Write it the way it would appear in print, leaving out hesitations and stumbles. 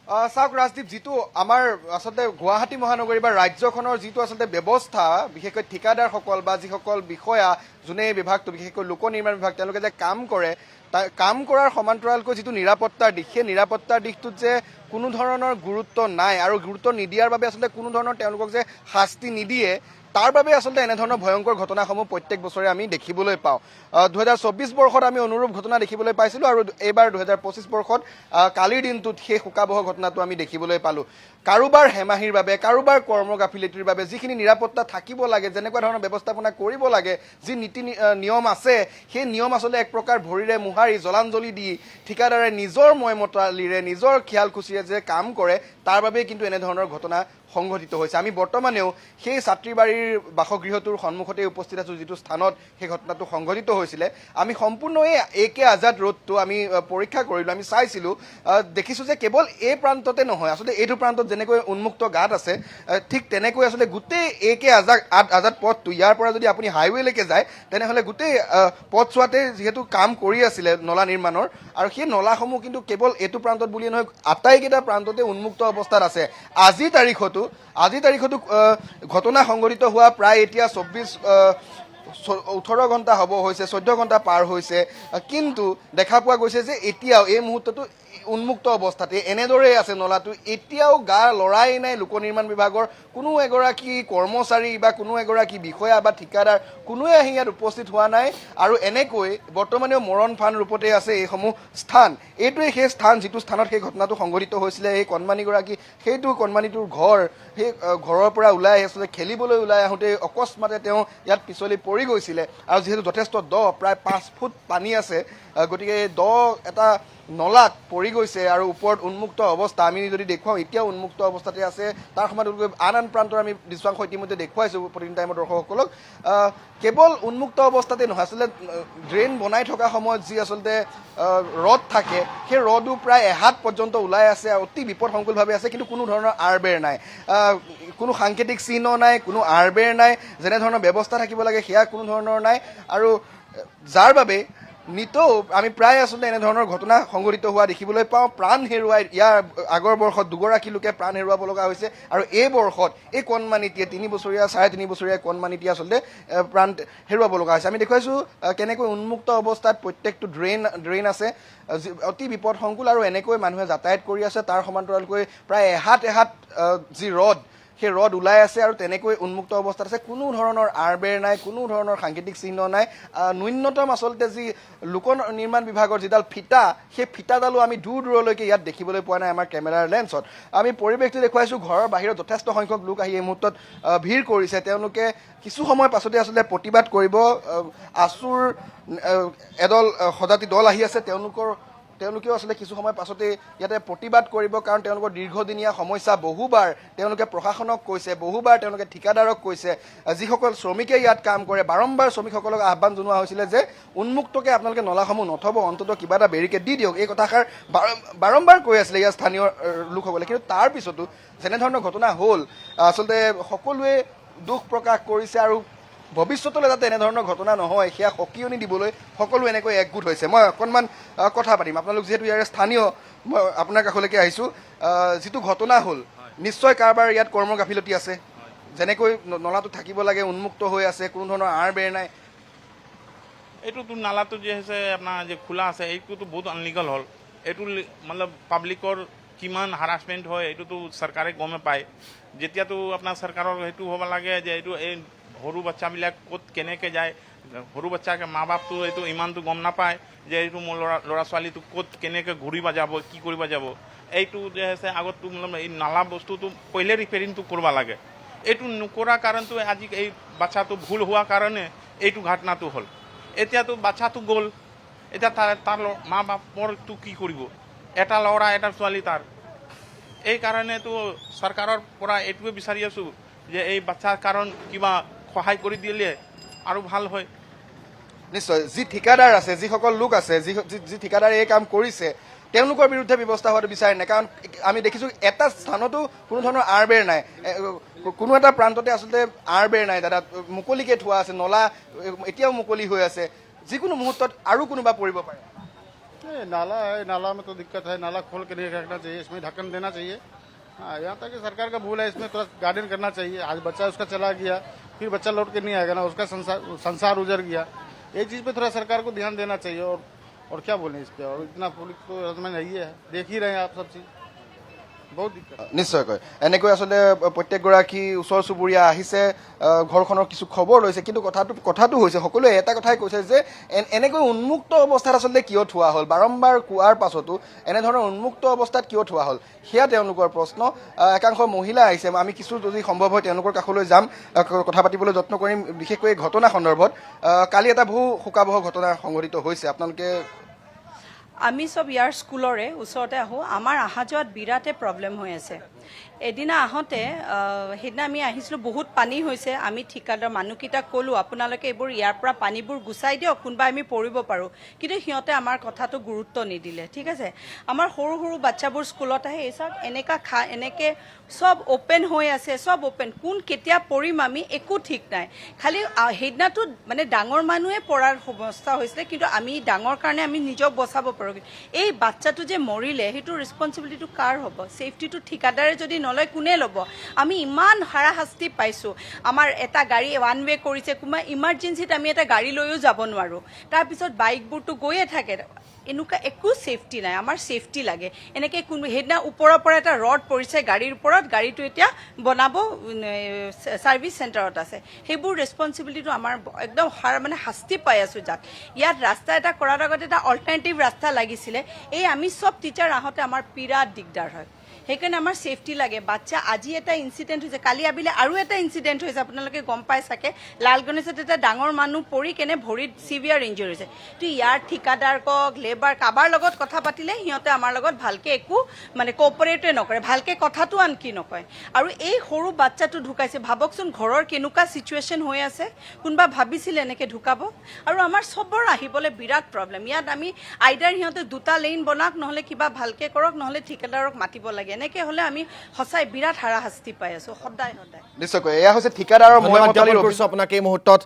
চাওক ৰাজদীপ, যিটো আমাৰ আচলতে গুৱাহাটী মহানগৰী বা ৰাজ্যখনৰ যিটো আচলতে ব্যৱস্থা, বিশেষকৈ ঠিকাদাৰসকল বা যিসকল বিষয়া যোনে এই বিভাগটো বিশেষকৈ লোক নিৰ্মাণ বিভাগ তেওঁলোকে যে কাম কৰে, কাম কৰাৰ সমান্তৰালকৈ যিটো নিৰাপত্তাৰ দিশ, সেই নিৰাপত্তাৰ দিশটোত যে কোনো ধৰণৰ গুৰুত্ব নাই আৰু গুৰুত্ব নিদিয়াৰ বাবে আচলতে কোনো ধৰণৰ তেওঁলোকক যে শাস্তি নিদিয়ে, তাৰ বাবে আচলতে এনেধৰণৰ ভয়ংকৰ ঘটনাসমূহ প্ৰত্যেক বছৰে আমি দেখিবলৈ পাওঁ। 2024 বৰ্ষত আমি অনুৰূপ ঘটনা দেখিবলৈ পাইছিলোঁ আৰু এইবাৰ 2025 বৰ্ষত কালিৰ দিনটোত সেই শোকাবহ ঘটনাটো আমি দেখিবলৈ পালোঁ। কাৰোবাৰ হেমাহিৰ বাবে, কাৰোবাৰ কৰ্মগাফিলতিৰ বাবে যিখিনি নিৰাপত্তা থাকিব লাগে, যেনেকুৱা ধৰণৰ ব্যৱস্থাপনা কৰিব লাগে, যি নীতি নিয়ম আছে, সেই নিয়ম আচলতে এক প্ৰকাৰ ভৰিৰে মোহাৰি জলাঞ্জলি দি ঠিকাদাৰে নিজৰ ময়মতালিৰে নিজৰ খিয়াল খুচিৰে যে কাম কৰে, তাৰ বাবেই কিন্তু এনেধৰণৰ ঘটনা সংঘটিত হৈছে। আমি বৰ্তমানেও সেই ছাত্ৰীবাৰীৰ বাসগৃহটোৰ সন্মুখতে উপস্থিত আছোঁ, যিটো স্থানত সেই ঘটনাটো সংঘটিত হৈছিলে। আমি সম্পূৰ্ণ এই AK আজাদ ৰোডটো আমি পৰীক্ষা কৰিলোঁ, আমি চাইছিলোঁ, দেখিছোঁ যে কেৱল এই প্ৰান্ততে নহয়, আচলতে এইটো প্ৰান্তত যেনেকৈ উন্মুক্ত গাঁত আছে, ঠিক তেনেকৈ আচলতে গোটেই AK আজাদ পথটো, ইয়াৰ পৰা যদি আপুনি হাইৱেলৈকে যায় তেনেহ'লে গোটেই পথছোৱাতে যিহেতু কাম কৰি আছিলে নলা নিৰ্মাণৰ, আৰু সেই নলাসমূহ কিন্তু কেৱল এইটো প্ৰান্তত বুলিয়ে নহয়, আটাইকেইটা প্ৰান্ততে উন্মুক্ত অৱস্থাত আছে। আজিৰ তাৰিখতো ঘটনা সংঘটিত হোৱা প্ৰায় এতিয়া 18 ঘণ্টা হ'ব হৈছে, 14 ঘণ্টা পাৰ হৈছে, কিন্তু দেখা পোৱা গৈছে যে এতিয়াও এই মুহূৰ্ততো উন্মুক্ত অৱস্থাতে এনেদৰেই আছে নলাটো। এতিয়াও গা লৰাই নাই লোক নিৰ্মাণ বিভাগৰ কোনো এগৰাকী কৰ্মচাৰী বা কোনো এগৰাকী বিষয়া বা ঠিকাদাৰ, কোনোৱে আহি ইয়াত উপস্থিত হোৱা নাই। আৰু এনেকৈ বৰ্তমানেও মৰণ ফান ৰূপতে আছে এইসমূহ স্থান। এইটোৱে সেই স্থান যিটো স্থানত সেই ঘটনাটো সংঘটিত হৈছিলে। এই কণমানিগৰাকী, সেইটো কণমানিটোৰ ঘৰ, সেই ঘৰৰ পৰা ওলাই আচলতে খেলিবলৈ ওলাই আহোঁতে অকস্মাতে তেওঁ ইয়াত পিছলি পৰি গৈছিলে। আৰু যিহেতু যথেষ্ট দ, প্ৰায় 5 ফুট পানী আছে, গতিকে এই দ এটা নলাত পৰি গৈছে আৰু ওপৰত উন্মুক্ত অৱস্থা। আমি যদি দেখুৱাওঁ এতিয়াও উন্মুক্ত অৱস্থাতে আছে। তাৰ সময়ত আন প্ৰান্তৰ আমি দৃশ্যাংশ ইতিমধ্যে দেখুৱাইছোঁ প্ৰতিদিন টাইমৰ দৰ্শকসকলক। কেৱল উন্মুক্ত অৱস্থাতে নহয়, আচলতে ড্ৰেইন বনাই থকা সময়ত যি আচলতে ৰড থাকে, সেই ৰডো প্ৰায় এহাত পৰ্যন্ত ওলাই আছে, অতি বিপদসংকুলভাৱে আছে, কিন্তু কোনো ধৰণৰ আৰবেৰ নাই, কোনো সাংকেতিক চিহ্ন নাই, কোনো আৰবেৰ নাই, যেনেধৰণৰ ব্যৱস্থা থাকিব লাগে সেয়া কোনো ধৰণৰ নাই। আৰু যাৰ বাবে নিতৌ আমি প্ৰায় আচলতে এনেধৰণৰ ঘটনা সংঘটিত হোৱা দেখিবলৈ পাওঁ। প্ৰাণ হেৰুৱাই, ইয়াৰ আগৰ বৰ্ষত 2গৰাকী লোকে প্ৰাণ হেৰুৱাব লগা হৈছে, আৰু এই বৰ্ষত এই কণমানিটিয়ে 3 বছৰীয়া 3.5 বছৰীয়া কণমানিটিয়ে আচলতে প্ৰাণ হেৰুৱাব লগা হৈছে। আমি দেখুৱাইছোঁ কেনেকৈ উন্মুক্ত অৱস্থাত প্ৰত্যেকটো ড্ৰেইন আছে, অতি বিপদসংকুল, আৰু এনেকৈ মানুহে যাতায়াত কৰি আছে। তাৰ সমান্তৰালকৈ প্ৰায় এহাত যি ৰড, সেই ৰড ওলাই আছে আৰু তেনেকৈ উন্মুক্ত অৱস্থাত আছে। কোনো ধৰণৰ আৰবেৰ নাই, কোনো ধৰণৰ সাংকেতিক চিহ্ন নাই। ন্যূনতম আচলতে যি লোক নিৰ্মাণ বিভাগৰ যিডাল ফিটা, সেই ফিটাডালো আমি দূৰলৈকে ইয়াত দেখিবলৈ পোৱা নাই আমাৰ কেমেৰাৰ লেন্সত। আমি পৰিৱেশটো দেখুৱাইছোঁ, ঘৰৰ বাহিৰত যথেষ্ট সংখ্যক লোক আহি এই মুহূৰ্তত ভিৰ কৰিছে। তেওঁলোকে কিছু সময় পাছতে আচলতে প্ৰতিবাদ কৰিব। আছুৰ এদল সজাতি দল আহি আছে, তেওঁলোকেও আচলতে কিছু সময় পাছতে ইয়াতে প্ৰতিবাদ কৰিব, কাৰণ তেওঁলোকৰ দীৰ্ঘদিনীয়া সমস্যা। বহুবাৰ তেওঁলোকে প্ৰশাসনক কৈছে, বহুবাৰ তেওঁলোকে ঠিকাদাৰক কৈছে, যিসকল শ্ৰমিকে ইয়াত কাম কৰে, বাৰম্বাৰ শ্ৰমিকসকলক আহ্বান জনোৱা হৈছিলে যে উন্মুক্তকৈ আপোনালোকে নলাসমূহ নথব, অন্ততঃ কিবা এটা বেৰিকেড দি দিয়ক। এই কথাষাৰ বাৰম্বাৰ কৈ আছিলে ইয়াৰ স্থানীয় লোকসকলে। কিন্তু তাৰ পিছতো যেনেধৰণৰ ঘটনা হ'ল, আচলতে সকলোৱে দুখ প্ৰকাশ কৰিছে, আৰু ভৱিষ্যতলৈ যাতে এনেধৰণৰ ঘটনা নহয় সেয়া সকিয়নি দিবলৈ সকলো এনেকৈ একগোট হৈছে। মই অকণমান কথা পাতিম, আপোনালোক যিহেতু ইয়াৰে স্থানীয়, মই আপোনাৰ কাষলৈকে আহিছোঁ। যিটো ঘটনা হ'ল, নিশ্চয় কাৰোবাৰ ইয়াত কৰ্মগাফিলতি আছে, যেনেকৈ নলাটো থাকিব লাগে উন্মুক্ত হৈ আছে, কোনো ধৰণৰ আঁৰ বেৰ নাই। এইটোতো নালাটো যে হৈছে আপোনাৰ যে খোলা আছে, এইটোতো বহুত আনলিগল হ'ল। এইটো মতলব পাব্লিকৰ কিমান হাৰাছমেণ্ট হয় এইটোতো চৰকাৰে গমে পায়। যেতিয়াতো আপোনাৰ চৰকাৰৰ সেইটো হ'ব লাগে যে এইটো এই সৰু বাচ্চাবিলাক ক'ত কেনেকৈ যায়, সৰু বাচ্চাকে মা বাপটো এইটো ইমানটো গম নাপায় যে এইটো মোৰ ল'ৰা ছোৱালীটো ক'ত কেনেকৈ ঘূৰিব যাব, কি কৰিব যাব। এইটো যে আছে আগততো মতলব এই নালা বস্তুটো পहिले ৰিপেয়াৰিংটো কৰিব লাগে। এইটো নকৰাৰ কাৰণটো আজি এই বাচ্চাটো ভুল হোৱাৰ কাৰণে এইটো ঘটনাটো হ'ল। এতিয়াতো বাচ্চাটো গ'ল, এতিয়া তাৰ মা বাপৰটো কি কৰিব, এটা ল'ৰা এটা ছোৱালী তাৰ। এই কাৰণেতো চৰকাৰৰ পৰা এইটোৱে বিচাৰি আছোঁ যে এই বাচ্চাৰ কাৰণ কিবা সহায় কৰি দিলে আৰু ভাল হয়। নিশ্চয়, যি ঠিকাদাৰ আছে, যিসকল লোক আছে, যি ঠিকাদাৰে এই কাম কৰিছে, তেওঁলোকৰ বিৰুদ্ধে ব্যৱস্থা হোৱাটো বিচাৰে নাই। কাৰণ আমি দেখিছোঁ এটা স্থানতো কোনো ধৰণৰ আঁৰ বেৰ নাই, কোনো এটা প্ৰান্ততে আচলতে আঁৰ বেৰ নাই। দাদা, মুকলিকৈ থোৱা আছে, নলা এতিয়াও মুকলি হৈ আছে, যিকোনো মুহূৰ্তত আৰু কোনোবা পৰিব পাৰে। ये नाला है, नाला में तो दिक्कत है, नाला खोल के नहीं रखना चाहिए, इसमें ढक्कन देना चाहिए। हाँ, यहाँ तक कि सरकार का भूल है, इसमें थोड़ा गार्डन करना चाहिए। आज बच्चा उसका चला गया, फिर बच्चा लौट के नहीं आएगा ना, उसका संसार उजड़ गया। ये चीज़ पे थोड़ा सरकार को ध्यान देना चाहिए। और क्या बोलें इस पर, और इतना पुलिस तो हमें नहीं है, देख ही रहे हैं आप सब चीज़, बहुत दिक्कत। নিশ্চয়কৈ এনেকৈ আচলতে প্ৰত্যেকগৰাকী ওচৰ চুবুৰীয়া আহিছে ঘৰখনৰ কিছু খবৰ লৈছে, কিন্তু কথাটো হৈছে সকলোৱে এটা কথাই কৈছে যে এনেকৈ উন্মুক্ত অৱস্থাত আচলতে কিয় থোৱা হ'ল, বাৰম্বাৰ কোৱাৰ পাছতো এনেধৰণৰ উন্মুক্ত অৱস্থাত কিয় থোৱা হ'ল, সেয়া তেওঁলোকৰ প্ৰশ্ন। একাংশ মহিলা আহিছে, আমি কিছু যদি সম্ভৱ হয় তেওঁলোকৰ কাষলৈ যাম, কথা পাতিবলৈ যত্ন কৰিম, বিশেষকৈ এই ঘটনা সন্দৰ্ভত। কালি এটা বহু শোকাবহ ঘটনা সংঘটিত হৈছে, আপোনালোকে আমি সব ইয়াৰ স্কুলৰে ওচৰতে আহোঁ, আমাৰ অহা যোৱাত বিৰাটে প্ৰব্লেম হৈ আছে। এদিনা আহোঁতে সেইদিনা আমি আহিছিলোঁ, বহুত পানী হৈছে, আমি ঠিকাদাৰ মানুহকেইটাক ক'লোঁ আপোনালোকে এইবোৰ ইয়াৰ পৰা পানীবোৰ গুচাই দিয়ক, কোনোবা আমি পৰিব পাৰোঁ, কিন্তু সিহঁতে আমাৰ কথাটো গুৰুত্ব নিদিলে। ঠিক আছে, আমাৰ সৰু সৰু বাচ্চাবোৰ স্কুলত আহে, এই চাওক এনেকৈ সব অ'পেন হৈ আছে, সব অ'পেন, কোন কেতিয়া পৰিম আমি একো ঠিক নাই। খালি সেইদিনাটো মানে ডাঙৰ মানুহে পৰাৰ অৱস্থা হৈছিলে, কিন্তু আমি ডাঙৰ কাৰণে আমি নিজক বচাব পাৰোঁ। এই বাচ্চাটো যে মৰিলে সেইটো ৰেছপনচিবিলিটিটো কাৰ হ'ব? ছেফটিটো ঠিকাদাৰে যদি নলয় কোনে ল'ব? আমি ইমান হাৰাশাস্তি পাইছোঁ। আমাৰ এটা গাড়ী ওৱান ৱে কৰিছে, কোনোবা ইমাৰ্জেঞ্চিত আমি এটা গাড়ী লৈও যাব নোৱাৰোঁ, তাৰপিছত বাইকবোৰতো গৈয়ে থাকে, এনেকুৱা একো ছেফটি নাই। আমাৰ ছেফটি লাগে। এনেকৈ সেইদিনা ওপৰৰ পৰা এটা ৰড পৰিছে গাড়ীৰ ওপৰত, গাড়ীটো এতিয়া বনাব ছাৰ্ভিচ চেণ্টাৰত আছে। সেইবোৰ ৰেছপনচিবিলিটিটো আমাৰ একদম মানে শাস্তি পাই আছোঁ। যাক ইয়াত ৰাস্তা এটা কৰাৰ আগতে এটা অল্টাৰনেটিভ ৰাস্তা লাগিছিলে। এই আমি চব টিচাৰ আহোঁতে আমাৰ বিৰাট দিগদাৰ হয়, সেইকাৰণে আমাৰ ছেফটি লাগে। বাচ্চা আজি এটা ইনচিডেণ্ট হৈছে, কালি আবেলি আৰু এটা ইনচিডেণ্ট হৈছে, আপোনালোকে গম পাই চাগে, লালগণেশত এটা ডাঙৰ মানুহ পৰি কেনে ভৰিত চিভিয়াৰ ইঞ্জুৰি হৈছে। তো ইয়াৰ ঠিকাদাৰ কওক, লেবাৰ, কাৰোবাৰ লগত কথা পাতিলে সিহঁতে আমাৰ লগত ভালকৈ একো মানে কোঅপাৰেটে নকৰে, ভালকৈ কথাটো আনকি নকয়। আৰু এই সৰু বাচ্চাটো ঢুকাইছে, ভাবকচোন ঘৰৰ কেনেকুৱা চিটুৱেশ্যন হৈ আছে, কোনোবা ভাবিছিলে এনেকৈ ঢুকাব? আৰু আমাৰ চবৰ আহিবলৈ বিৰাট প্ৰব্লেম। ইয়াত আমি আইদাৰ সিহঁতে দুটা লেইন বনাওক, নহ'লে কিবা ভালকৈ কৰক, নহ'লে ঠিকাদাৰক মাতিব লাগে। এনেকৈ হ'লে আমি সঁচাই বিৰাট হাৰাশাস্তি পাই আছোঁ সদায় সদায়। নিশ্চয়কৈ এয়া হৈছে ঠিকাদাৰৰ ধন্যবাদ জ্ঞাপন কৰিছোঁ আপোনাক এই মুহূৰ্তত।